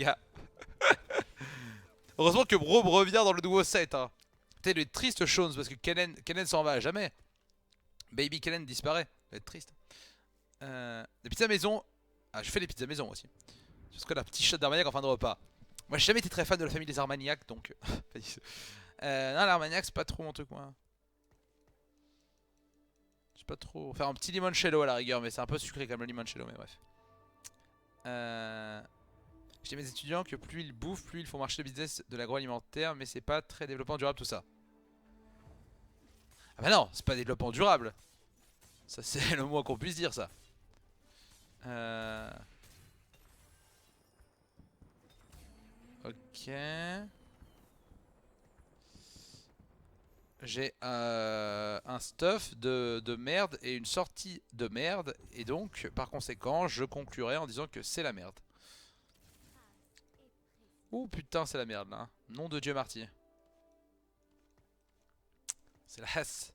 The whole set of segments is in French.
gars. Heureusement que Braum revient dans le nouveau set. Hein. Putain, il doit être triste, Shones, parce que Kennen s'en va à jamais. Baby Kennen disparaît. Ça va être triste. Des pizzas maison. Ah, je fais des pizzas maison aussi. Parce que la petite shot d'Armagnac en fin de repas. Moi, j'ai jamais été très fan de la famille des Armagnac, donc. Non, l'Armagnac, c'est pas trop mon truc, moi. Je sais pas trop. Faire un petit limoncello à la rigueur, mais c'est un peu sucré comme le limoncello, mais bref. Je dis à mes étudiants que plus ils bouffent, plus ils font marcher le business de l'agroalimentaire, mais c'est pas très développement durable tout ça. Ah bah non, c'est pas développement durable. Ça c'est le moins qu'on puisse dire ça. Ok. J'ai un stuff de merde et une sortie de merde. Et donc, par conséquent, je conclurai en disant que c'est la merde. Ouh putain, c'est la merde là. Hein. Nom de Dieu Marty. C'est la hasse.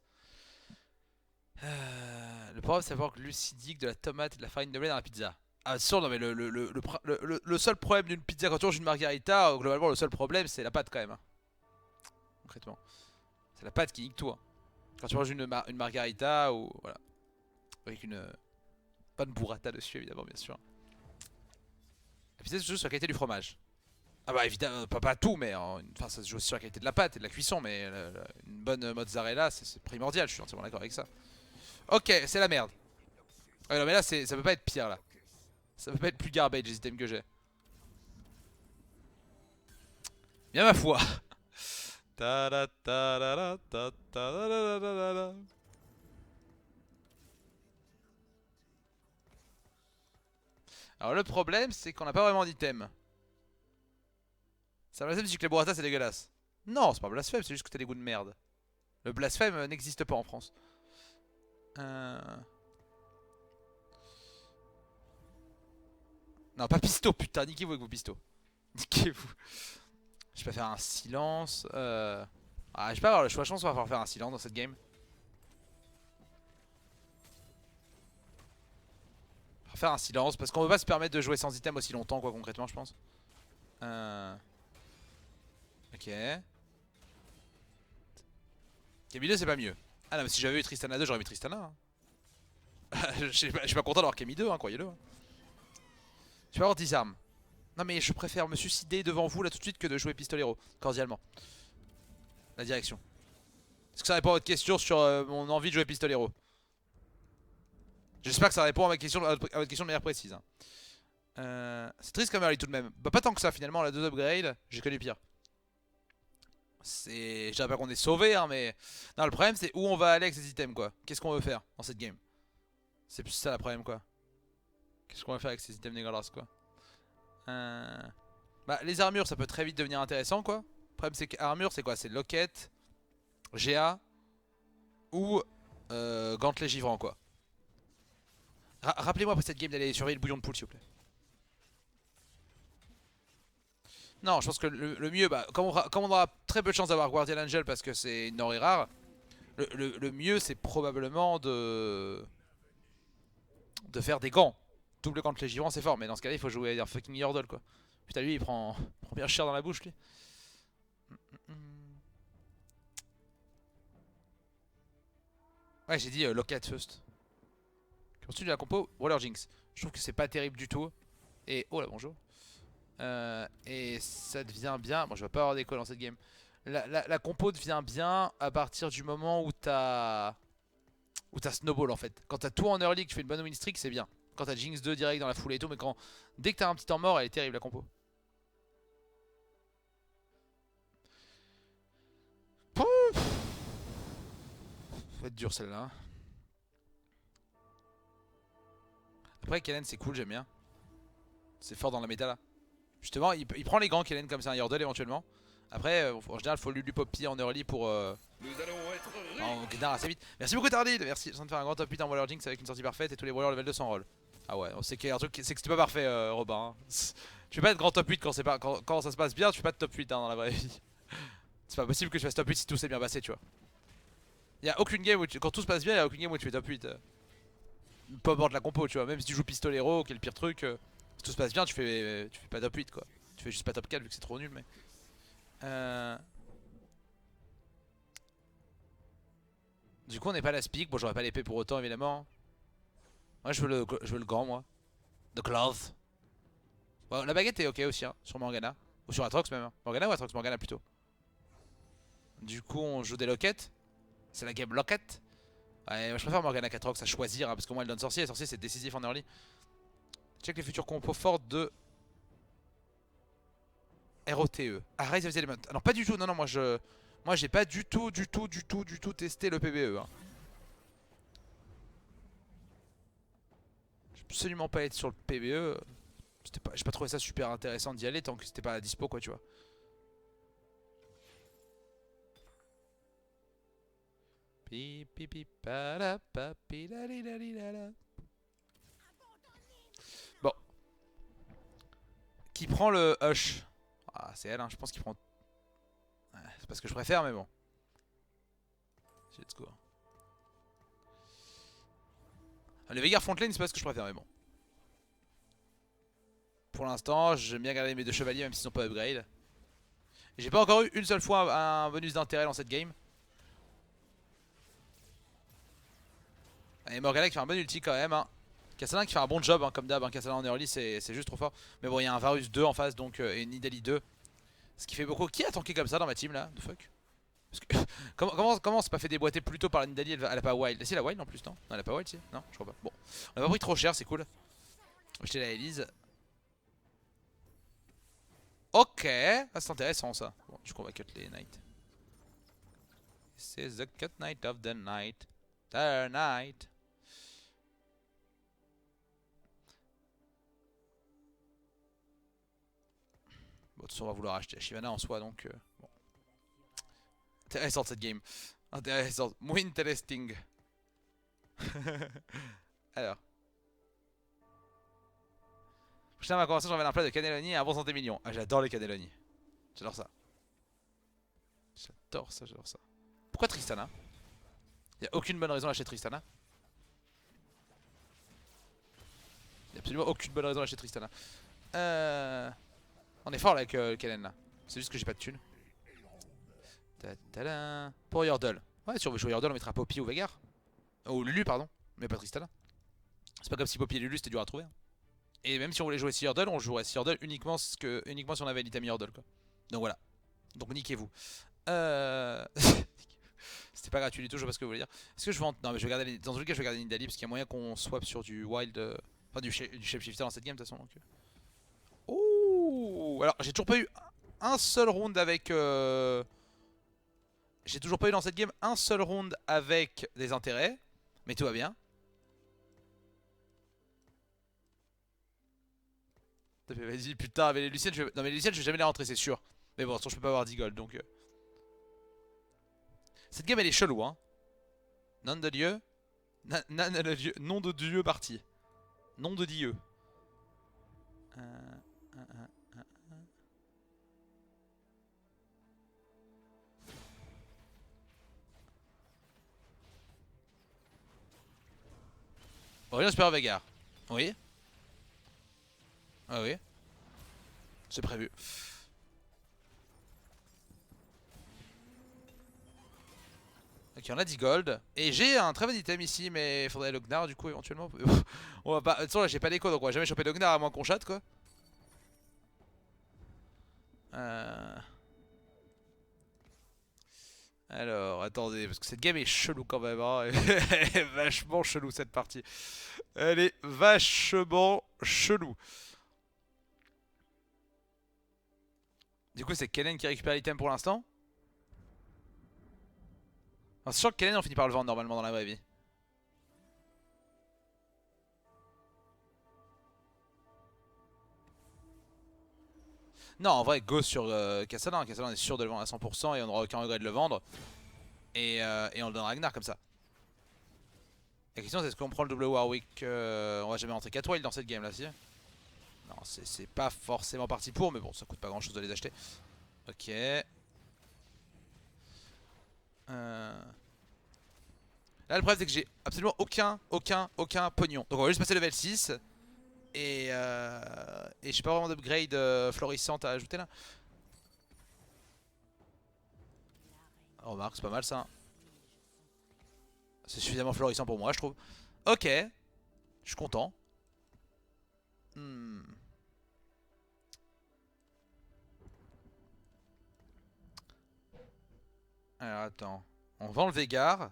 Le problème, c'est d'avoir glucidique, de la tomate et de la farine de blé dans la pizza. Ah, sûr, non, mais le seul problème d'une pizza quand tu manges une margarita, globalement, le seul problème, c'est la pâte quand même. Hein. Concrètement. C'est la pâte qui nique tout. Hein. Quand tu manges une margarita ou. Voilà. Avec une. Pas de burrata dessus, évidemment, bien sûr. La pizza se joue sur la qualité du fromage. Ah bah évidemment, pas tout, mais enfin ça se joue aussi sur la qualité de la pâte et de la cuisson, mais une bonne mozzarella c'est primordial, je suis entièrement d'accord avec ça. Ok, c'est la merde. Ouais, non mais là ça peut pas être pire là. Ça peut pas être plus garbage les items que j'ai. Bien ma foi. Alors le problème c'est qu'on n'a pas vraiment d'item. Ça blasphème si que les burrata c'est dégueulasse. Non, c'est pas blasphème, c'est juste que t'as des goûts de merde. Le blasphème n'existe pas en France. Non, pas pisto, putain, niquez-vous avec vos pistos. Niquez-vous. Je peux faire un silence. Ah, je vais pas avoir le choix, je pense qu'on va falloir faire un silence dans cette game. On va faire un silence parce qu'on peut pas se permettre de jouer sans item aussi longtemps, quoi, concrètement, je pense. Ok. Kemi 2 c'est pas mieux. Ah non, mais si j'avais eu Tristana 2, j'aurais mis Tristana. Hein. Je suis pas content d'avoir Kemi 2, hein, croyez-le. Je vais avoir 10 armes. Non mais je préfère me suicider devant vous là tout de suite que de jouer pistolero, cordialement. La direction. Est-ce que ça répond à votre question sur mon envie de jouer pistolero? J'espère que ça répond à votre question de manière précise. Hein. C'est triste comme early tout de même. Bah pas tant que ça finalement, la 2 upgrade, j'ai connu pire. Je dirais pas qu'on est sauvé hein mais. Non le problème c'est où on va aller avec ces items quoi. Qu'est-ce qu'on veut faire dans cette game? C'est plus ça le problème quoi. Qu'est-ce qu'on va faire avec ces items dégueulasses quoi. Bah les armures ça peut très vite devenir intéressant quoi. Le problème c'est que armure c'est quoi? C'est locket, GA ou gantelet givrant quoi. Rappelez-moi après cette game d'aller surveiller le bouillon de poule s'il vous plaît. Non je pense que le mieux, bah, comme on aura très peu de chance d'avoir Guardian Angel parce que c'est une denrée rare, le mieux c'est probablement de faire des gants. Double gantelet givrant c'est fort mais dans ce cas là il faut jouer un fucking Yordle quoi. Putain lui il prend bien cher dans la bouche lui. Ouais j'ai dit locket first. Ensuite de la compo Waller Jinx. Je trouve que c'est pas terrible du tout. Et oh là bonjour. Et ça devient bien. Bon je vais pas avoir d'écho dans cette game. La compo devient bien à partir du moment où t'as snowball en fait. Quand t'as tout en early que tu fais une bonne win streak c'est bien. Quand t'as Jinx 2 direct dans la foulée et tout. Mais dès que t'as un petit temps mort elle est terrible la compo. Pouf, va être dur celle-là. Hein. Après Kellen c'est cool j'aime bien. C'est fort dans la méta là. Justement il prend les grands Kellen comme c'est un Yordle éventuellement. Après en général faut lui poppy en early pour en Gnar assez vite. Merci beaucoup Tardid. Merci de faire un grand top 8 en Waller Jinx avec une sortie parfaite et tous les warriors level 200 roll. Ah ouais c'est qu'il y a un truc c'est que c'était pas parfait Robin. Hein. Tu fais pas être grand top 8 quand ça se passe bien, tu fais pas de top 8 hein, dans la vraie vie. C'est pas possible que je fasse top 8 si tout s'est bien passé tu vois. Y'a aucune game où quand tout se passe bien, y'a aucune game où tu fais top 8. Peu importe la compo tu vois, même si tu joues pistolero qui est le pire truc, si tout se passe bien tu fais pas top 8 quoi. Tu fais juste pas top 4 vu que c'est trop nul. Mais du coup on n'est pas à la speak. Bon j'aurais pas l'épée pour autant évidemment. Moi je veux le gant moi. The glove. Bon, la baguette est ok aussi hein, sur Morgana. Ou sur Atrox même. Morgana ou Atrox? Morgana plutôt. Du coup on joue des lockets. C'est la game locket. Ouais, moi je préfère Morgana qu'Atrox à choisir hein, parce qu'au moins elle donne sorcier. Et sorcier c'est décisif en early. Check les futurs compos fortes de ROTE. Ah, Rise of the Element. Alors pas du tout, non, non, moi j'ai pas du tout testé le PBE. Hein. J'ai absolument pas été sur le PBE. J'ai pas trouvé ça super intéressant d'y aller tant que c'était pas à dispo quoi, tu vois. Bon. Qui prend le Hush? Ah, c'est elle, hein. Je pense qu'il prend. Ouais, c'est pas ce que je préfère, mais bon. Let's go. Les Veigar frontlane, c'est pas ce que je préfère, mais bon. Pour l'instant, j'aime bien garder mes deux chevaliers, même s'ils sont pas upgrade. J'ai pas encore eu une seule fois un bonus d'intérêt dans cette game. Et Morgana qui fait un bon ulti quand même. Hein. Kassadin qui fait un bon job, hein, comme d'hab. Hein. Kassadin en early, c'est juste trop fort. Mais bon, il y a un Varus 2 en face donc, et une Nidalee 2. Ce qui fait beaucoup. Qui a tanké comme ça dans ma team là? The fuck? Parce que comment on s'est pas fait déboîter plus tôt par la Nidalee? Elle a pas wild. Si, elle a wild en plus, non? Non, elle a pas wild, si? Non, je crois pas. Bon, on a pas pris trop cher, c'est cool. J'étais la Elise. Ok, ah, c'est intéressant ça. Bon, du coup, on va cut les knights. This is the cut night of the night. The night. Bon, de toute façon, on va vouloir acheter Shyvana en soi donc. Bon. Intéressante cette game. Intéressante. Muy interesting. Alors. Prochaine ma conversation, j'emmène un plat de cannelloni et un bon santé million. Ah, j'adore les cannelloni. J'adore ça. J'adore ça, j'adore ça. Pourquoi Tristana? Y'a aucune bonne raison d'acheter Tristana. Y'a absolument aucune bonne raison d'acheter Tristana. On est fort là avec le Kellen là. C'est juste que j'ai pas de thunes. Pour Yordle. Ouais, si on veut jouer Yordle, on mettra Poppy ou Veigar. Ou Lulu, pardon. Mais pas Tristana. C'est pas comme si Poppy et Lulu c'était dur à trouver. Hein. Et même si on voulait jouer Yordle, on jouerait Yordle uniquement si on avait l'item Yordle quoi. Donc voilà. Donc niquez-vous. C'était pas gratuit du tout, je sais pas ce que vous voulez dire. Est-ce que je vends. Non, mais je vais garder. Dans tous les cas, je vais garder Nidalee parce qu'il y a moyen qu'on swap sur du wild. Enfin, du shapeshifter dans cette game de toute façon. Donc. Ouh. Alors, j'ai toujours pas eu un seul round avec. J'ai toujours pas eu dans cette game un seul round avec des intérêts. Mais tout va bien. Vas-y, putain, mais les Luciennes, non, mais les Luciennes, je vais jamais les rentrer, c'est sûr. Mais bon, de toute façon, je peux pas avoir 10 gold donc. Cette game elle est chelou hein. Nom de Dieu. Nom de Dieu parti. Nom de Dieu. Aurélien Super Veigar. Oui. Ah oui. C'est prévu. Ok, on a 10 gold. Et j'ai un très bon item ici, mais il faudrait Lognar du coup éventuellement. On va pas. De toute façon là j'ai pas d'écho donc on va jamais choper Lognar à moins qu'on chatte quoi. Alors, attendez, parce que cette game est chelou quand même. Hein. Elle est vachement chelou cette partie. Elle est vachement chelou. Du coup, c'est Kellen qui récupère l'item pour l'instant. C'est sûr que Kellen on finit par le vendre normalement dans la vraie vie. Non, en vrai, go sur Kassadin. Kassadin est sûr de le vendre à 100% et on n'aura aucun regret de le vendre. Et on le donne à Ragnar comme ça. La question c'est est-ce qu'on prend le double Warwick on va jamais rentrer 4 wild dans cette game là si. Non, c'est pas forcément parti pour, mais bon, ça coûte pas grand chose de les acheter. Ok. Là le problème c'est que j'ai absolument aucun pognon. Donc on va juste passer level 6. Et j'ai pas vraiment d'upgrade florissante à ajouter là. Oh, remarque, c'est pas mal ça, hein. C'est suffisamment florissant pour moi, je trouve. Ok, je suis content. Hmm. Alors attends. On vend le Veigar.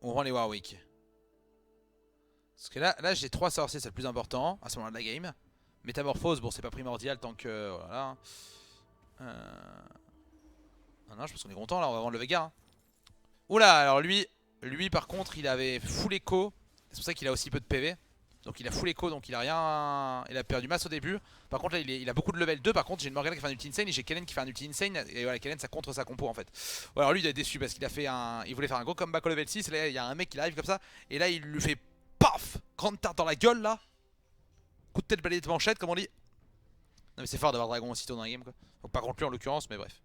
On vend les Warwick. Parce que là j'ai 3 sorciers, c'est le plus important à ce moment-là de la game. Métamorphose, bon, c'est pas primordial tant que. Voilà. Non, je pense qu'on est content là, on va vendre le Veigar, hein. Oula, alors lui par contre, il avait full écho. C'est pour ça qu'il a aussi peu de PV. Donc il a full écho, donc il a rien. Il a perdu masse au début. Par contre là il a beaucoup de level 2. Par contre j'ai une Morgana qui fait un ulti insane et j'ai Kellen qui fait un ulti insane. Et voilà, Kellen ça contre sa compo en fait. Bon, alors lui il est déçu parce qu'il a fait un. Il voulait faire un gros comeback au level 6. Et là il y a un mec qui arrive comme ça. Et là il lui fait paf, grande tarte dans la gueule là. Coup de tête balayé de manchette comme on dit. Non mais c'est fort d'avoir Dragon aussitôt dans la game quoi. Donc pas contre lui en l'occurrence, mais bref.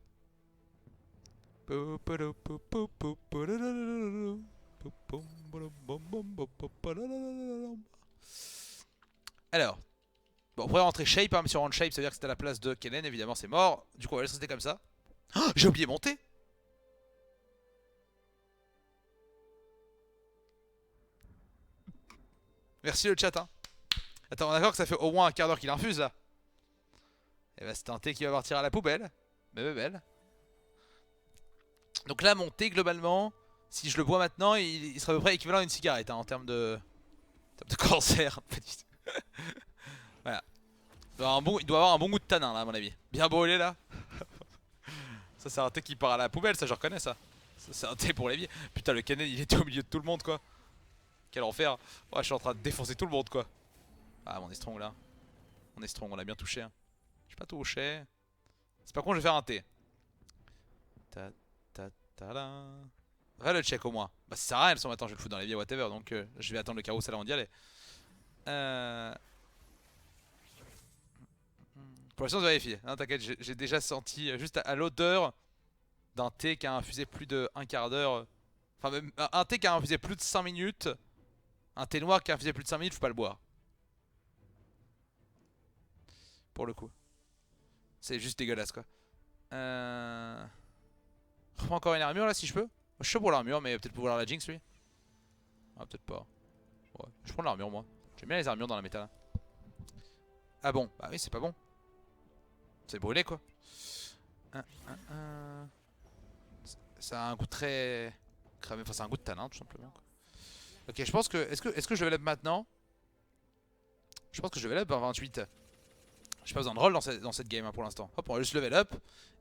Alors, bon, on pourrait rentrer shape, hein, mais si on rentre shape, ça veut dire que c'était à la place de Kellen, évidemment c'est mort. Du coup on va laisser rester comme ça. Oh, j'ai oublié monter. Merci le chat, hein. Attends, on est d'accord que ça fait au moins un quart d'heure qu'il infuse là. Et bah c'est un thé qui va partir à la poubelle. Mais belle. Donc là, mon thé globalement, si je le bois maintenant, il sera à peu près équivalent à une cigarette, hein, en termes de cancer. Voilà. Il doit avoir un bon goût de tanin là à mon avis. Bien brûlé là. Ça c'est un thé qui part à la poubelle, ça je reconnais ça. Ça c'est un thé pour les vies. Putain le Kenen il était au milieu de tout le monde quoi. Quel enfer. Ouais, je suis en train de défoncer tout le monde quoi. Ah on est strong là. On est strong, on l'a bien touché, hein. Je suis pas touché. C'est pas con, je vais faire un thé. Ta ta ta la. Va le check au moins. Bah ça sert à rien, elles sont maintenant je vais le foutre dans les vies whatever. Donc je vais attendre le carrousel avant d'y aller. Pour l'instant, je vérifie. Non, t'inquiète, j'ai déjà senti juste à l'odeur d'un thé qui a infusé plus de un quart d'heure. Enfin, même un thé qui a infusé plus de 5 minutes. Un thé noir qui a infusé plus de 5 minutes, faut pas le boire. Pour le coup. C'est juste dégueulasse quoi. Reprends encore une armure là si je peux. Je suis chaud pour l'armure, mais peut-être pour voir la Jinx lui. Ah, peut-être pas. Ouais, je prends l'armure moi. J'aime bien les armures dans la méta là. Ah bon? Bah oui, c'est pas bon. C'est brûlé quoi. Ça a un goût très cramé, enfin c'est un goût de tanin tout simplement quoi. Ok, je pense que. Est-ce que je level up maintenant? Je pense que je level up vers 28. J'ai pas besoin de roll dans cette game, hein, pour l'instant. Hop, on va juste level up.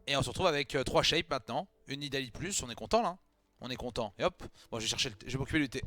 Et on se retrouve avec 3 shapes maintenant. Une Nidalee de plus, on est content là. On est content. Et hop, bon je vais chercher je vais m'occuper du thé.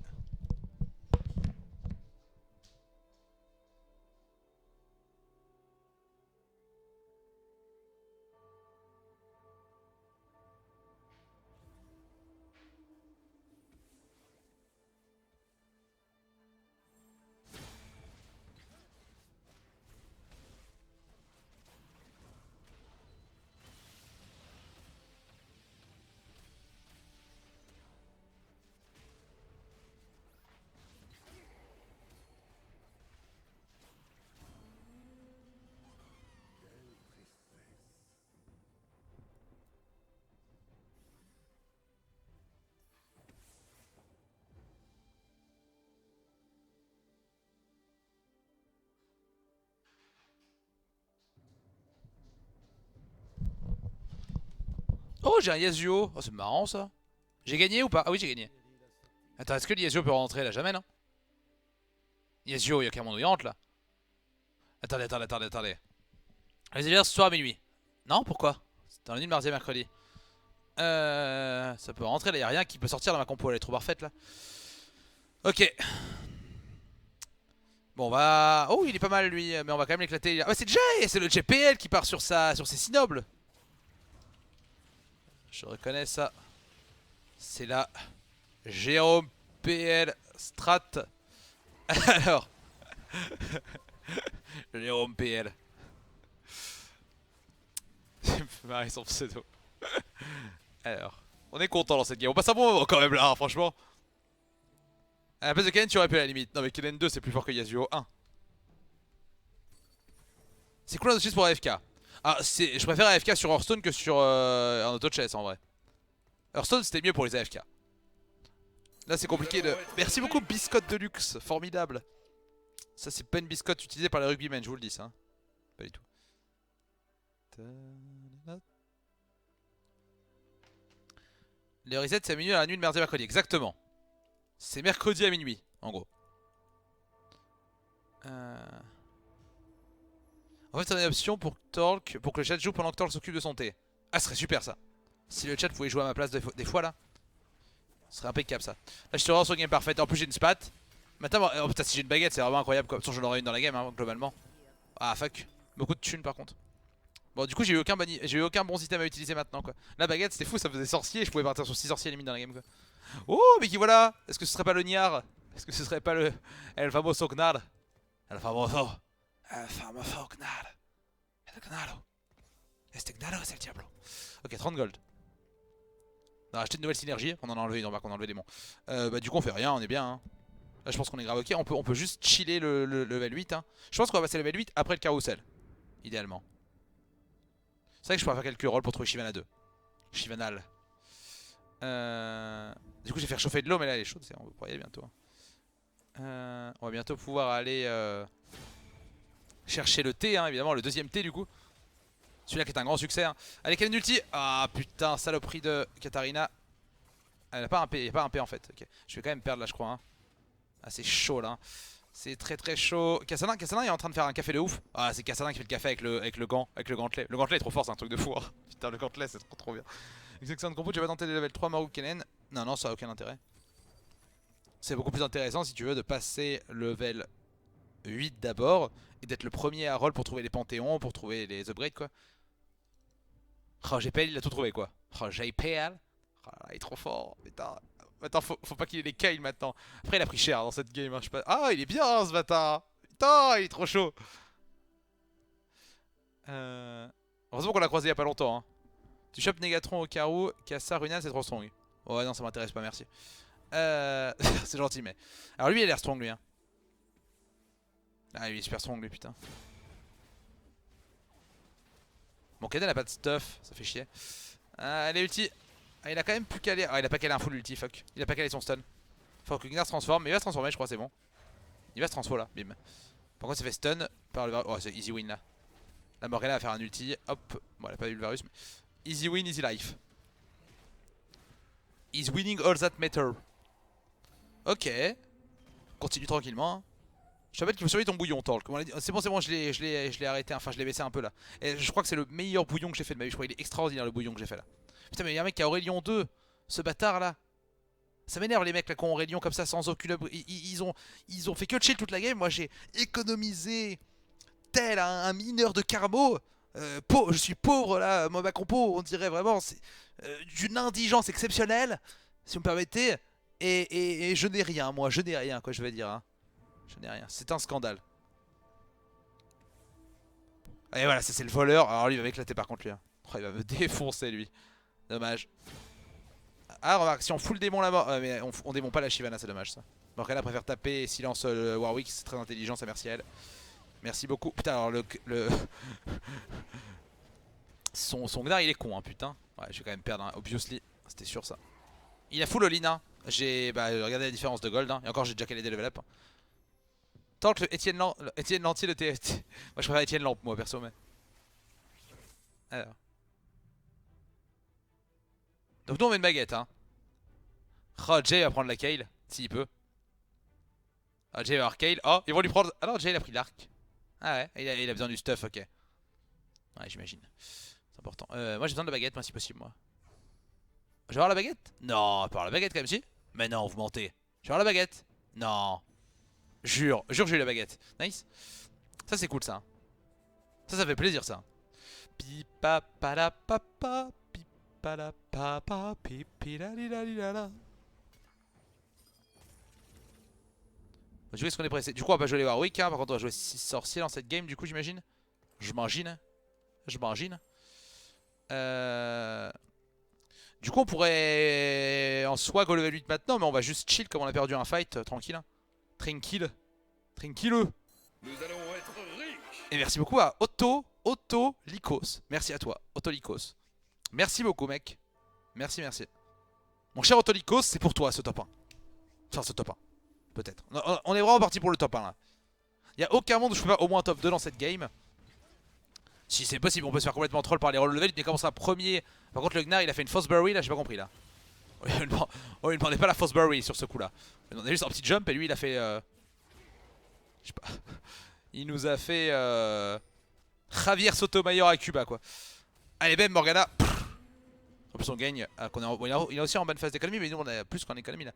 Oh, j'ai un Yasuo. Oh, c'est marrant ça. J'ai gagné ou pas? Ah oui, j'ai gagné. Attends, est-ce que le Yasuo peut rentrer là? Jamais, non? Yasuo, il y a carrément nouillante là. Attendez. Les élèves ce soir à minuit. Non, pourquoi? C'est dans la nuit de mardi à mercredi. Ça peut rentrer là, y a rien qui peut sortir dans ma compo, elle est trop parfaite là. Ok. Bon, on va. Oh, il est pas mal lui, mais on va quand même l'éclater. Ah, c'est Jay! C'est le JPL qui part sur ses Sinobles. Je reconnais ça. C'est la Jérôme PL Strat. Alors. Jérôme PL. Il me fait marrer son pseudo. Alors. On est content dans cette game. On passe un bon moment quand même là, hein, franchement. À la place de Kellen, tu aurais pu à la limite. Non, mais Kellen 2, c'est plus fort que Yasuo 1. C'est cool aussi pour AFK. Ah, je préfère AFK sur Hearthstone que sur un auto chess en vrai. Hearthstone c'était mieux pour les AFK. Là c'est compliqué de... Merci beaucoup Biscotte de luxe, formidable. Ça c'est pas une biscotte utilisée par les rugbymen, je vous le dis ça. Pas du tout. Les resets c'est à minuit à la nuit de mardi mercredi, exactement. C'est mercredi à minuit, en gros. En fait, on a une option pour Talk, pour que le chat joue pendant que Talk s'occupe de son thé. Ah, ce serait super ça. Si le chat pouvait jouer à ma place des fois là. Ce serait impeccable ça. Là, je suis vraiment sur game parfaite. En plus, j'ai une spat. Maintenant, oh putain, si j'ai une baguette, c'est vraiment incroyable. Comme ça, j'en aurais une dans la game, hein, globalement. Ah, fuck. Beaucoup de thunes par contre. Bon, du coup, j'ai eu aucun bon item à utiliser maintenant quoi. La baguette, c'était fou, ça faisait sorcier. Je pouvais partir sur 6 sorciers limite dans la game quoi. Oh, mais qui voilà. Est-ce que ce serait pas le Niar? Est-ce que ce serait pas le El famoso Gnar? El famoso Gnar. El Gnaro. Este Gnaro es el diablo. Ok, 30 gold. On a acheté une nouvelle synergie, on en a enlevé une, on a enlevé des mons. Bah du coup on fait rien, on est bien hein. Là je pense qu'on est grave ok, on peut juste chiller le level 8 hein. Je pense qu'on va passer le level 8 après le carrousel. Idéalement. C'est vrai que je pourrais faire quelques rolls pour trouver Shyvana 2. Shyvanal. Du coup je vais faire chauffer de l'eau mais là elle est chaude, on va pouvoir y aller bientôt. On va bientôt pouvoir aller chercher le thé hein, évidemment, le deuxième thé du coup. Celui-là qui est un grand succès hein. Allez quel ulti. Ah putain, saloperie de Katarina. Elle a pas un P, il n'y a pas un P en fait. Okay. Je vais quand même perdre là je crois hein. Ah c'est chaud là. C'est très très chaud. Kassadin est en train de faire un café de ouf. Ah c'est Kassadin qui fait le café avec le gant, avec le gantelet. Le gantelet est trop fort, c'est un truc de fou hein. Putain le gantelet c'est trop bien. Excellent compo, tu vas tenter les level 3 Maru Kenen. Non ça a aucun intérêt. C'est beaucoup plus intéressant si tu veux de passer level 8 d'abord. Et d'être le premier à roll pour trouver les panthéons, pour trouver les upgrades quoi. Oh GPL il a tout trouvé quoi. Oh GPL. Oh, il est trop fort. Putain. Attends, faut pas qu'il ait les kills maintenant. Après, il a pris cher dans cette game. Hein, je sais pas... Ah, il est bien hein, ce bâtard. Putain, il est trop chaud. Heureusement qu'on l'a croisé il y a pas longtemps. Hein. Tu chopes Negatron au carreau, Kassa, Runan, c'est trop strong. Oh non, ça m'intéresse pas, merci. C'est gentil, mais. Alors lui, il a l'air strong lui. Hein. Ah, il est super strong lui, putain. Bon, Kaden a pas de stuff, ça fait chier. Allez, ulti. Ah, il a quand même pu caler. Ah, il a pas calé un full ulti, fuck. Il a pas calé son stun. Faut que Gnar se transforme, mais il va se transformer, je crois, c'est bon. Il va se transformer là, bim. Par contre, il s'est fait stun par le. Oh, c'est easy win là. La Morgana va faire un ulti. Hop. Bon, elle a pas eu le Varus, mais. Easy win, easy life. He's winning all that matter. Ok. Continue tranquillement. Hein. Je te rappelle qu'il faut surveiller ton bouillon, Torque. C'est bon, je l'ai arrêté. Enfin, je l'ai baissé un peu là. Et je crois que c'est le meilleur bouillon que j'ai fait de ma vie. Je crois qu'il est extraordinaire le bouillon que j'ai fait là. Putain, mais il y a un mec qui a Aurélien 2. Ce bâtard là. Ça m'énerve les mecs là qui ont Aurélien comme ça sans aucune ils ont fait que chill toute la game. Moi j'ai économisé tel un mineur de Carmo. Je suis pauvre là, moi ma compo on dirait vraiment c'est d'une indigence exceptionnelle si vous me permettez. Et je n'ai rien moi, je n'ai rien quoi je vais dire. Hein. Je n'ai rien, c'est un scandale. Et voilà, c'est le voleur. Alors lui il va m'éclater par contre lui. Hein. Oh, il va me défoncer lui. Dommage. Ah remarque, si on full démon là-bas, mais on démon pas la Shyvana, c'est dommage ça. Morgana préfère taper et silence le Warwick, c'est très intelligent, ça merci à elle. Merci beaucoup. Putain alors son Gnar il est con hein putain. Ouais je vais quand même perdre hein, obviously, c'était sûr ça. Il a full all-in hein. Regardez la différence de gold hein. Et encore j'ai déjà calé des level up. Hein. Tant que Etienne Lantier le TFT. Moi je préfère Etienne Lampe moi perso mais. Alors. Donc nous on met une baguette hein. Oh Jay va prendre la Kayle, s'il peut. Ah Jay va avoir Kayle. Oh ils vont lui prendre. Ah non Jay il a pris l'arc. Ah ouais, il a besoin du stuff, ok. Ouais j'imagine. C'est important. Moi j'ai besoin de la baguette moi si possible moi. Je vais avoir la baguette? Non, pas avoir la baguette quand même si. Mais non, vous mentez. Je vais avoir la baguette? Non. Jure que j'ai eu la baguette. Nice. Ça c'est cool ça. Ça fait plaisir ça. Pipa pala papa. Pipa la papa. Pipi la li la li la la. Du coup, est-ce qu'on est pressé? Du coup, on va pas jouer les Warwick. Hein. Par contre, on va jouer 6 sorciers dans cette game, du coup, j'imagine. Je m'imagine. Du coup, on pourrait en soi go level 8 maintenant, mais on va juste chill comme on a perdu un fight, tranquille. Hein. Tranquille. Tranquille. Nous allons être riches. Et merci beaucoup à Otto Lycos. Merci à toi, Otto Lycos. Merci beaucoup, mec. Merci, merci. Mon cher Otto Lycos, c'est pour toi ce top 1. Enfin, ce top 1. Peut-être. On est vraiment parti pour le top 1 là. Il n'y a aucun monde où je peux faire au moins un top 2 dans cette game. Si c'est possible, on peut se faire complètement troll par les roll level. Mais comment ça, premier. Par contre, le Gnar il a fait une Fosbury là, j'ai pas compris là. On lui demandait pas la Fosbury sur ce coup là. On a juste un petit jump et lui il a fait. Je sais pas. Il nous a fait. Javier Sotomayor à Cuba quoi. Allez, bam, Morgana. En plus, on gagne. Il est aussi en bonne phase d'économie, mais nous on a plus qu'en économie là.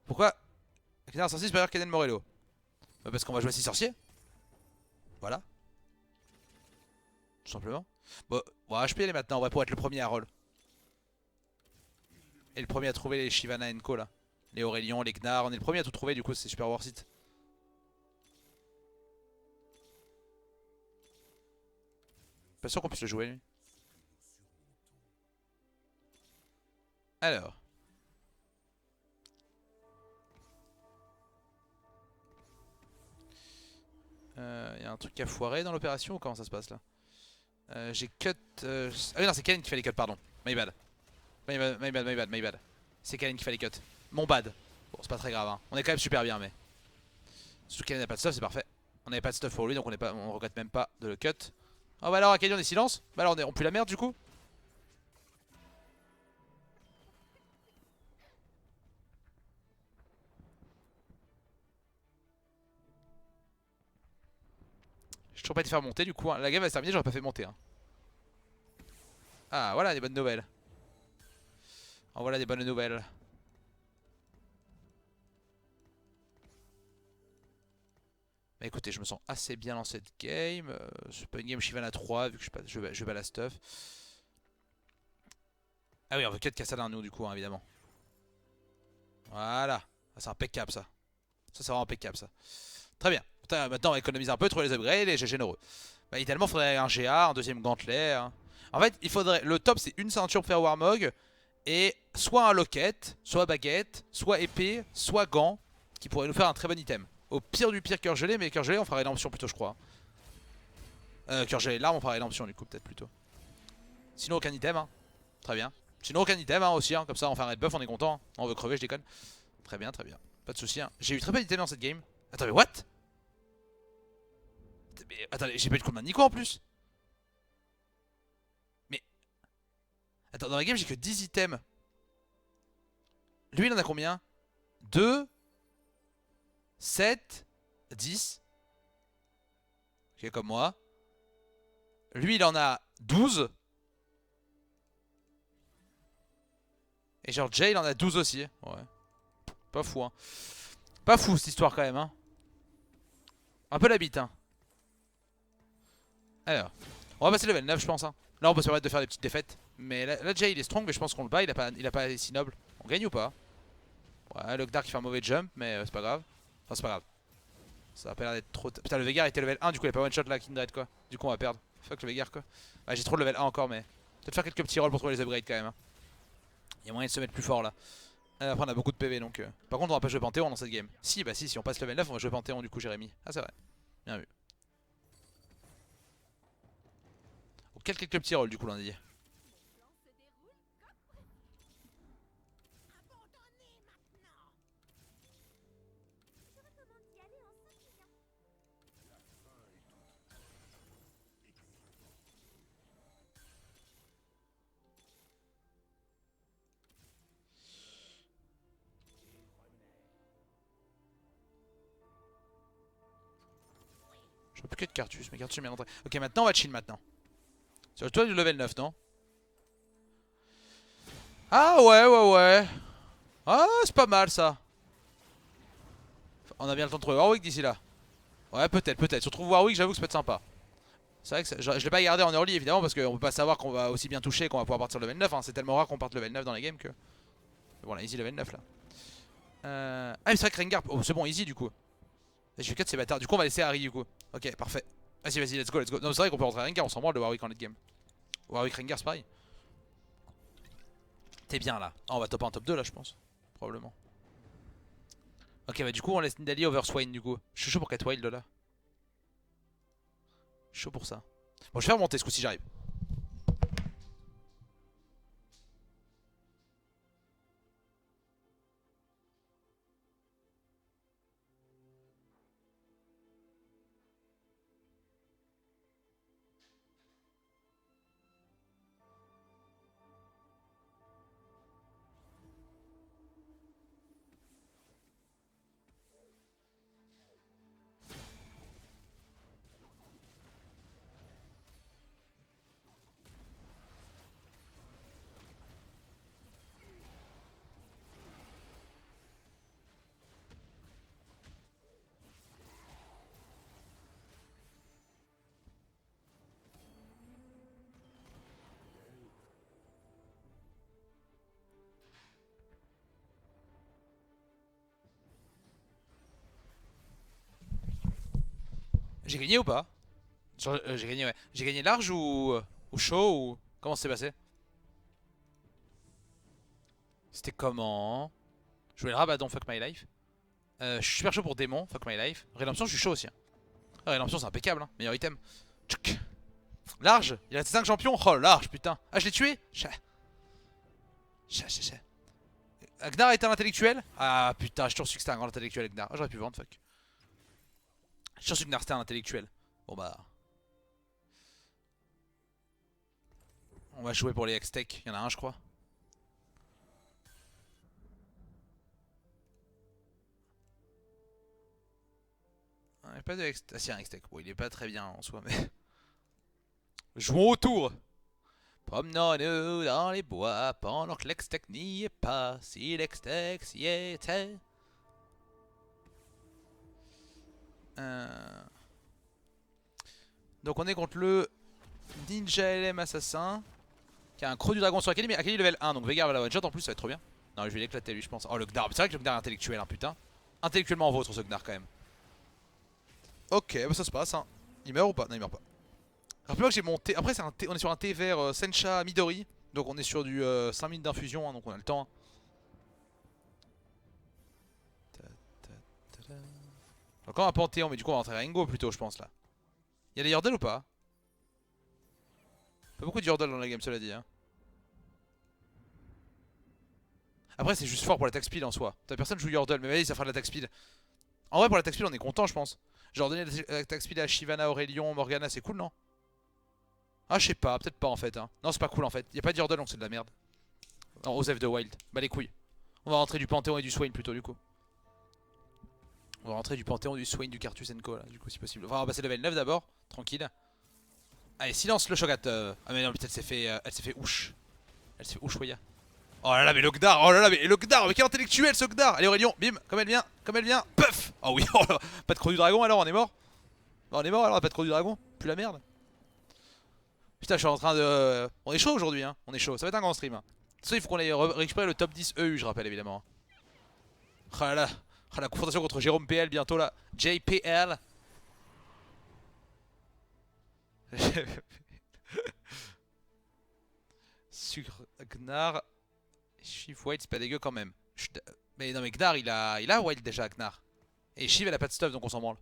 Pourquoi Gnar sorcier supérieur Kennen Morello? Bah parce qu'on va jouer 6 sorciers. Voilà. Tout simplement. Bon, je peux y aller maintenant en vrai pour être le premier à roll. Et le premier à trouver les Shyvana Co là. Les Aurelion, les Gnar. On est le premier à tout trouver, du coup c'est super worth it. Pas sûr qu'on puisse le jouer lui. Alors. Y a un truc à foirer dans l'opération ou comment ça se passe là? J'ai cut. Ah oui, non, c'est Kaline qui fait les cuts, pardon. My bad. My bad. C'est Kaline qui fait les cuts. Mon bad. Bon, c'est pas très grave, hein. On est quand même super bien, mais. Surtout Kaline n'a pas de stuff, c'est parfait. On n'avait pas de stuff pour lui, donc on regrette même pas de le cut. Oh bah alors, Acadie, on est silence. Bah alors, on pue la merde du coup. J'ai toujours pas été faire monter du coup, hein. La game va se terminer, j'aurais pas fait monter, hein. Ah, voilà des bonnes nouvelles. Oh, voilà des bonnes nouvelles. Bah écoutez, je me sens assez bien dans cette game. C'est pas une game Shyvana 3 vu que je vais à la stuff. Ah oui, on veut cut Kassadin nous du coup, hein, évidemment. Voilà. Ah, c'est impeccable ça. Ça c'est vraiment impeccable ça. Très bien. Maintenant on va économiser un peu, trouver les upgrades et j'ai généreux. Bah idéalement il faudrait un GA, un deuxième gantelet, hein. En fait il faudrait. Le top c'est une ceinture pour faire Warmog. Et soit un locket, soit baguette, soit épée, soit gant. Qui pourrait nous faire un très bon item. Au pire du pire cœur gelé, mais cœur gelé on fera rédemption plutôt je crois. Cœur gelé l'arme on fera rédemption du coup peut-être plutôt. Sinon aucun item, hein. Très bien. Sinon aucun item, hein, aussi, hein. Comme ça on fait un red buff, on est content, hein. On veut crever, je déconne. Très bien, très bien. Pas de soucis, hein. J'ai eu très peu d'items dans cette game. Attends, mais what? Mais attendez, j'ai pas eu de combat de Nico en plus. Mais attends, dans la game j'ai que 10 items. Lui il en a combien? 2 7 10. Ok, comme moi. Lui il en a 12. Et genre Jay il en a 12 aussi. Ouais. Pas fou, hein. Pas fou cette histoire quand même, hein. Un peu la bite, hein. Alors, on va passer level 9 je pense, hein. Là on peut se permettre de faire des petites défaites. Mais là Jay il est strong mais je pense qu'on le bat, il a pas si noble. On gagne ou pas? Ouais, le Gnar qui fait un mauvais jump mais c'est pas grave. Enfin c'est pas grave. Ça a pas l'air d'être trop... Putain le Veigar était level 1 du coup il a pas one shot là Kindred quoi. Du coup on va perdre. Fuck le Veigar quoi. Ouais j'ai trop de level 1 encore mais... Peut-être faire quelques petits rolls pour trouver les upgrades quand même, hein. Il y a moyen de se mettre plus fort là. Après on a beaucoup de PV donc... Par contre on va pas jouer Panthéon dans cette game. Si bah si on passe level 9 on va jouer Panthéon du coup Jérémy. Ah c'est vrai. Bien vu. Quelques petits rolls du coup lundi. Je vois plus que de Cartus, mais Cartus est bien entré. Ok maintenant on va chill maintenant. Sur toi du level 9 non? Ah ouais. Ah c'est pas mal ça. On a bien le temps de trouver Warwick d'ici là. Ouais peut-être. Si on trouve Warwick j'avoue que ça peut être sympa. C'est vrai que je l'ai pas gardé en early évidemment parce qu'on peut pas savoir qu'on va aussi bien toucher qu'on va pouvoir partir level 9, hein. C'est tellement rare qu'on parte level 9 dans les games que... Bon là easy level 9 là. Ah mais c'est vrai que Rengar... Oh c'est bon easy du coup. Je vais cut ces bâtards. Du coup on va laisser Harry du coup. Ok parfait. Vas-y let's go. Non c'est vrai qu'on peut rentrer Rengar, on s'en branle de Warwick en late game. Warwick Rengar c'est pareil. T'es bien là. Ah, on va top 1 top 2 là je pense. Probablement. Ok bah du coup on laisse Nidalee over Swain du coup. Je suis chaud pour 4 wild là. Chaud pour ça. Bon, je vais faire monter ce coup si j'arrive. J'ai gagné ou pas? J'ai gagné, ouais. J'ai gagné large ou chaud ou. Comment ça s'est passé? C'était comment? Je voulais le rabadon, fuck my life. Je suis super chaud pour démon, fuck my life. Rédemption, je suis chaud aussi. Hein. Ah, Rédemption, c'est impeccable, hein. Meilleur item. Tchouk. Large, il reste 5 champions. Oh, large, putain. Ah, je l'ai tué? Chat. Gnar est un intellectuel? Ah, putain, je suis sûr que c'était un grand intellectuel, Gnar. Ah, j'aurais pu vendre, fuck. Je suis sûr que Gnar c'était un intellectuel. Bon, bah. On va jouer pour les Hextech. Il y en a un, je crois. Il n'y a pas de Hextech. Ah, si, un Hextech. Bon, il est pas très bien en soi, mais. Jouons autour. Promenons-nous dans les bois pendant que l'Hextech n'y est pas. Si l'Hextech y était. Donc on est contre le Ninja LM Assassin qui a un Croc du Dragon sur Akali, mais Akali level 1, donc Veigar va la one shot en plus, ça va être trop bien. Non, je vais l'éclater lui, je pense. Oh, le Gnar, c'est vrai que le Gnar est intellectuel, hein, putain. Intellectuellement vôtre ce Gnar quand même. Ok, bah ça se passe, hein. Il meurt ou pas? Non, il meurt pas. Rappelez-moi que j'ai monté. Après, on est sur un thé vert Sencha Midori, donc on est sur du 5 minutes d'infusion, hein, donc on a le temps. Hein. Encore un Panthéon, mais du coup on va rentrer à Ringo plutôt, je pense là. Y'a des Yordles ou pas? Pas beaucoup de Yordles dans la game, cela dit. Hein. Après, c'est juste fort pour l'attaque speed en soi. Personne joue Yordle, mais vas-y, ça fera de l'attaque speed. En vrai, pour l'attaque speed, on est content, je pense. Genre, donner l'attaque speed à Shyvana, Aurelion, Morgana, c'est cool, non? Ah, je sais pas, peut-être pas en fait. Hein. Non, c'est pas cool en fait. Y'a pas de Yordle, donc c'est de la merde. Non, Osef de Wild. Bah, les couilles. On va rentrer du Panthéon et du Swain plutôt, du coup. On va rentrer du Panthéon, du Swain, du Cartus Co, là, du coup, si possible. Enfin, on va passer level 9 d'abord, tranquille. Allez, silence le Shogat. Ah, mais non, putain, elle s'est fait ouche. Elle s'est fait ouche, Waya. Oh là là, mais le Gdar, oh là là, mais le Gdar, mais quel intellectuel ce Gdar. Allez Aurelion, bim, comme elle vient, puff. Oh oui, oh là, pas de croc du dragon alors, on est mort. On est mort alors, pas de croc du dragon, plus la merde. Putain, je suis en train de... On est chaud aujourd'hui, hein, on est chaud, ça va être un grand stream. Hein. De toute façon, il faut qu'on aille récupérer le top 10 EU, je rappelle évidemment. Oh là là, oh, la confrontation contre Jérôme PL bientôt là, JPL. Sucre Gnar. Shiv Wild c'est pas dégueu quand même. Mais non mais Gnar il a Wild déjà Gnar. Et Shiv elle a pas de stuff donc on s'en branle.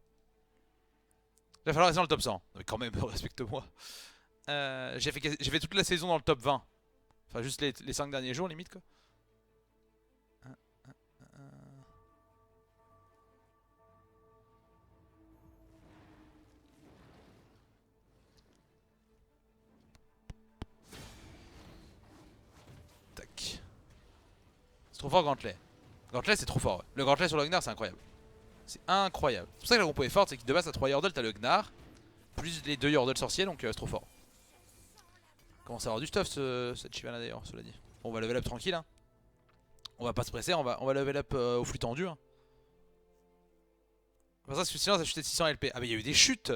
Il va falloir rester dans le top 100. Non, mais quand même respecte-moi. J'ai fait toute la saison dans le top 20. Enfin juste les 5 derniers jours limite quoi. Tac. C'est trop fort Gantelet. Gantelet c'est trop fort. Ouais. Le Gantelet sur le Gnar c'est incroyable. C'est incroyable. C'est pour ça que la compo est forte, c'est que de base t'as 3 Yordles, t'as le Gnar. Plus les 2 Yordles sorciers donc c'est trop fort. Commence à avoir du stuff cette Shyvana d'ailleurs, cela dit. Bon, on va level up tranquille. Hein. On va pas se presser, on va level up au flux tendu. Hein. Enfin, ça, sinon ça a chuté de 600 LP. Ah, mais il y a eu des chutes.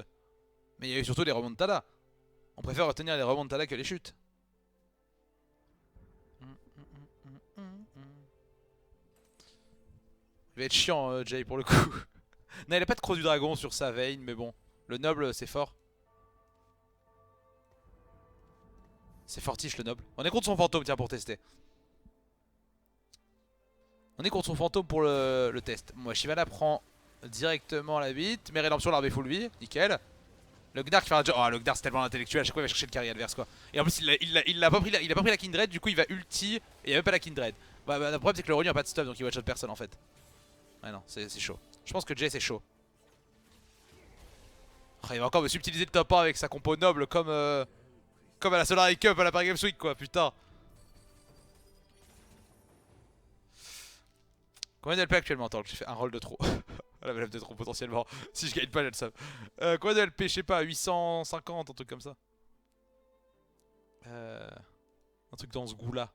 Mais il y a eu surtout les remontadas. On préfère retenir les remontadas que les chutes. Il va être chiant, Jay, pour le coup. Non, il a pas de croc du dragon sur sa veine, mais bon. Le noble, c'est fort. C'est fortiche le noble. On est contre son fantôme, tiens, pour tester. On est contre son fantôme pour le test. Moi, Shyvana prend directement la bite. Mais rédemption, l'armée full vie. Nickel. Le Gnar qui fait un job. Oh, le Gnar c'est tellement intellectuel, à chaque fois il va chercher le carry adverse quoi. Et en plus il a pas pris la Kindred, du coup il va ulti et il a même pas la Kindred. Le problème c'est que le Rolling a pas de stuff donc il one-shot personne en fait. Ouais non, c'est chaud. Je pense que Jay c'est chaud. Oh, il va encore me subtiliser le top 1 avec sa compo noble comme à la Solar Cup à la Paris Games Week quoi, putain. Combien de LP actuellement? Attends, j'ai fait un roll de trop. La level de trop potentiellement. Si je gagne pas, j'ai le sub. Combien de LP? Je sais pas, 850, un truc comme ça. Un truc dans ce goût là.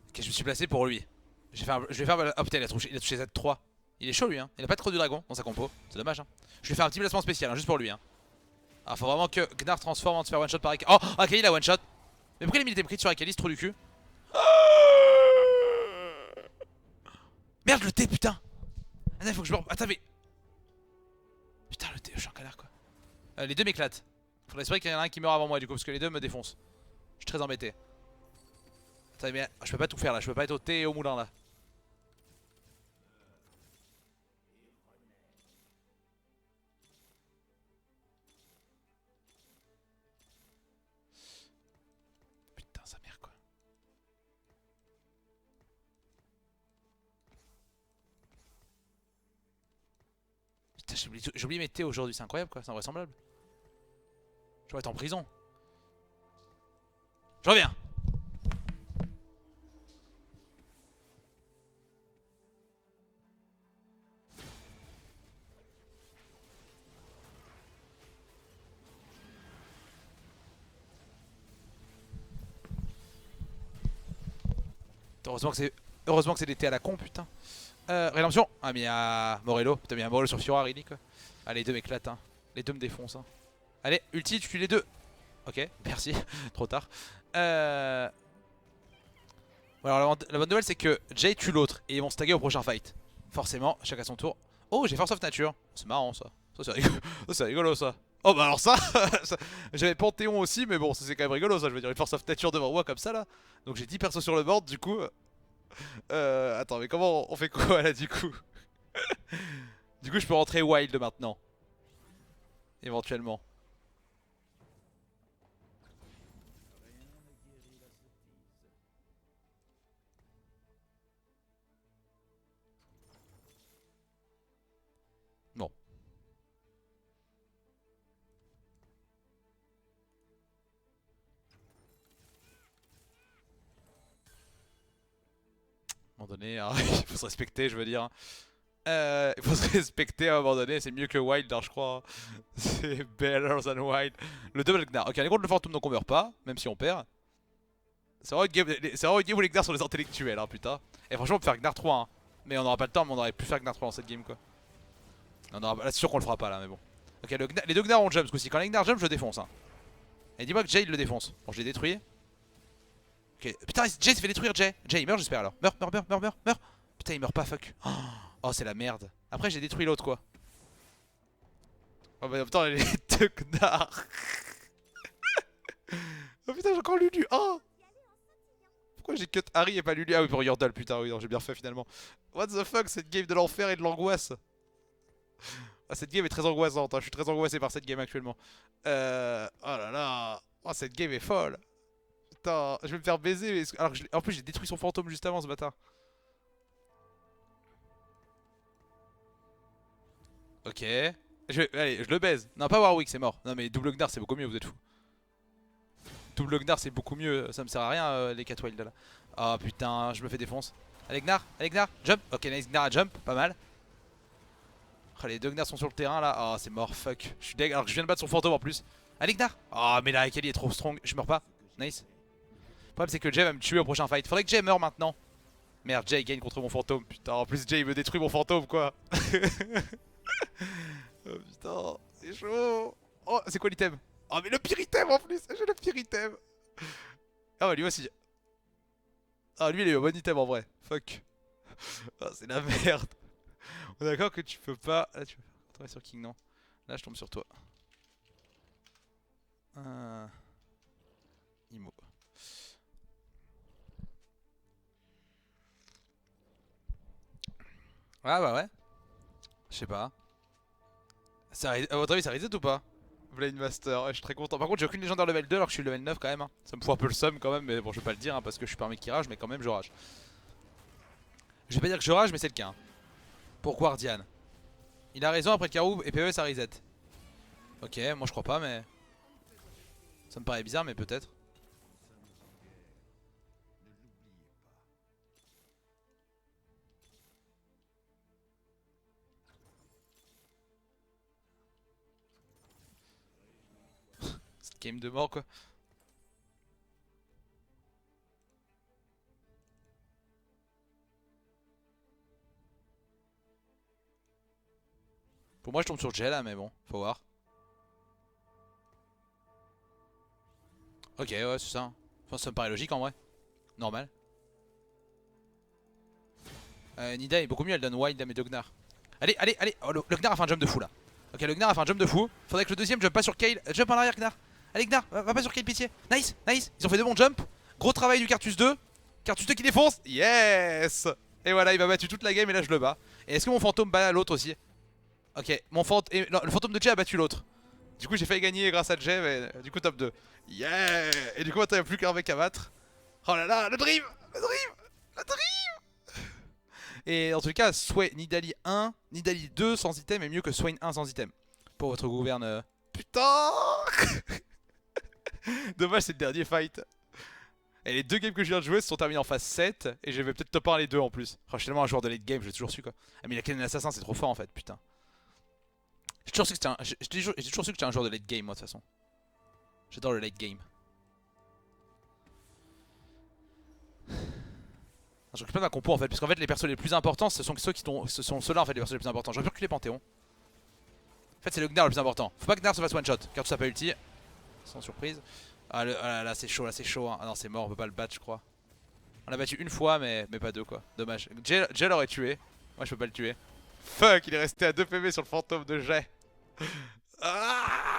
Ok, je me suis placé pour lui. Je vais faire. Oh putain, il a touché Z3. Il est chaud lui, hein. Il a pas trop du dragon dans sa compo. C'est dommage, hein. Je vais faire un petit placement spécial, hein, juste pour lui, hein. Ah, faut vraiment que Gnar transforme en se faire one shot par Akali. Oh, Akali il a one shot. Mais pourquoi il a mis des crit sur Akali, c'est trop du cul. Merde, le T, putain. Ah non, il faut que je me. Attends, mais. Putain, le T, je suis un canard quoi. Les deux m'éclatent. Faudrait espérer qu'il y en a un qui meurt avant moi du coup, parce que les deux me défoncent. Je suis très embêté. Attends, mais je peux pas tout faire là, je peux pas être au thé et au moulin là. Putain, sa mère quoi. Putain, j'ai oublié mes thés aujourd'hui, c'est incroyable quoi, c'est invraisemblable. Je vais être en prison. Je reviens. Heureusement que c'est l'été à la con, putain. Rédemption. Ah, mais il y a Morello. Putain, mais il y a Morello sur Fiora, really quoi. Ah, les deux m'éclatent, hein. Les deux me défoncent, hein. Allez, ulti, tu tues les deux. Ok, merci. Trop tard. Bon, alors, la bonne nouvelle, c'est que Jay tue l'autre et ils vont se taguer au prochain fight. Forcément, chacun son tour. Oh, j'ai Force of Nature. C'est marrant, ça. Ça, c'est rigolo. Ça, c'est rigolo, ça. Oh, bah alors ça, j'avais Panthéon aussi, mais bon, c'est quand même rigolo, ça. Je veux dire, une Force of Nature devant moi comme ça, là. Donc j'ai 10 persos sur le board, du coup. Attends, mais comment on fait quoi là du coup? Du coup, je peux rentrer wild maintenant. Éventuellement. Bon. À un moment donné, hein, il faut se respecter, je veux dire. Il faut se respecter à un moment donné, c'est mieux que wild, hein, je crois. C'est better than wild. Le double Gnar. Ok, on est contre le fantôme donc on meurt pas, même si on perd. C'est vraiment une game où les Gnars sont les intellectuels, hein, putain. Et franchement, on peut faire Gnar 3, hein. Mais on aura pas le temps, mais on aurait pu faire Gnar 3 dans cette game, quoi. Là, c'est sûr qu'on le fera pas, là, mais bon. Ok, les deux Gnars ont jump ce coup-ci. Quand les Gnars jump, je le défonce, hein. Et dis-moi que Jay il le défonce. Bon, je l'ai détruit. Ok, putain, Jay s'est fait détruire, Jay. Jay il meurt, j'espère alors. Meurs. Putain, il meurt pas, fuck. Oh, c'est la merde. Après, j'ai détruit l'autre, quoi. Oh, bah putain, les deux Gnars. Oh putain, j'ai encore Lulu. Oh, pourquoi j'ai cut Harry et pas Lulu? Ah oui, pour Yordle, putain, oui, non, j'ai bien fait finalement. What the fuck, cette game de l'enfer et de l'angoisse. Ah, cette game est très angoissante, hein. Je suis très angoissé par cette game actuellement. Oh là là. Oh, cette game est folle. Putain, je vais me faire baiser. Alors que en plus, j'ai détruit son fantôme juste avant, ce bâtard. Ok. Allez, je le baise. Non, pas Warwick, c'est mort. Non, mais double Gnar, c'est beaucoup mieux, vous êtes fous. Double Gnar, c'est beaucoup mieux. Ça me sert à rien, les 4 wild là. Oh putain, je me fais défonce. Allez, Gnar, jump. Ok, nice, Gnar à jump, pas mal. Oh, les deux Gnars sont sur le terrain là. Oh, c'est mort, fuck. Je suis deg alors que je viens de battre son fantôme en plus. Allez, Gnar. Oh, mais là, Akali est trop strong. Je meurs pas. Nice. Le problème, c'est que Jay va me tuer au prochain fight. Faudrait que Jay meure maintenant. Merde, Jay gagne contre mon fantôme. Putain, en plus, Jay il me détruit mon fantôme quoi. Oh putain, c'est chaud. Oh, c'est quoi l'item? Oh, mais le pire item en plus. J'ai le pire item. Ah, bah lui aussi. Ah, lui, il a eu un bon item en vrai. Fuck. Oh, c'est la merde. On est d'accord que tu peux pas. Là, tu peux faire sur King, non? Là, je tombe sur toi. Euh... Imo. Ah bah ouais. Je sais pas. À votre avis, ça reset ou pas? Blade Master, ouais, je suis très content. Par contre, j'ai aucune légendaire level 2 alors que je suis level 9 quand même. Hein. Ça me fout un peu le seum quand même, mais bon, je vais pas le dire hein, parce que je suis pas un mec qui rage, mais quand même, je rage. Je vais pas dire que je rage, mais c'est le cas. Hein. Pour Guardian. Il a raison, après le carreau et PE, ça reset. Ok, moi je crois pas, mais. Ça me paraît bizarre, mais peut-être. Cette game de mort quoi. Pour moi, je tombe sur Jay là, mais bon, faut voir. Ok, ouais, c'est ça. Enfin, ça me paraît logique en vrai. Normal. Nida est beaucoup mieux, elle donne Wild à mes deux Gnar. Allez, allez, allez. Oh, le Gnar a fait un jump de fou là. Ok, le Gnar a fait un jump de fou. Faudrait que le deuxième jump pas sur Kayle. Jump en arrière, Gnar. Allez, Gnar, va pas sur Kayle, pitié. Nice, nice. Ils ont fait de bons jumps. Gros travail du Cartus 2. Cartus 2 qui défonce. Yes. Et voilà, il m'a battu toute la game et là je le bats. Et est-ce que mon fantôme bat l'autre aussi? Ok, mon fantôme. Non, le fantôme de Jay a battu l'autre. Du coup, j'ai failli gagner grâce à Jay, mais du coup, top 2. Yeah. Et du coup, maintenant, il n'y a plus qu'un mec à battre. Oh là là, le dream. Le dream. Le dream. Et en tout cas, Nidalee 1, Nidalee 2 sans item est mieux que Swain 1 sans item. Pour votre gouverne. Putain. Dommage, c'est le dernier fight. Et les deux games que je viens de jouer se sont terminés en phase 7. Et je vais peut-être top 1 les deux en plus. Oh, je suis tellement un joueur de late game, j'ai toujours su quoi. Ah, mais il a Kennen Assassin, c'est trop fort en fait, putain. J'ai toujours su que j'étais un joueur de late game, moi de toute façon. J'adore le late game. Je recule pas ma compo en fait, parce qu'en fait les persos les plus importants ce sont ceux-là en fait les persos les plus importants. J'aurais pu reculer Panthéon. En fait c'est le Gnar le plus important. Faut pas que Gnar se fasse one shot, car tout ça pas ulti. Sans surprise. Ah, là c'est chaud, là c'est chaud. Hein. Ah non c'est mort, on peut pas le battre je crois. On l'a battu une fois mais pas deux quoi. Dommage. Jay l'aurait tué. Moi je peux pas le tuer. Fuck, il est resté à 2 PV sur le fantôme de Jay. Ah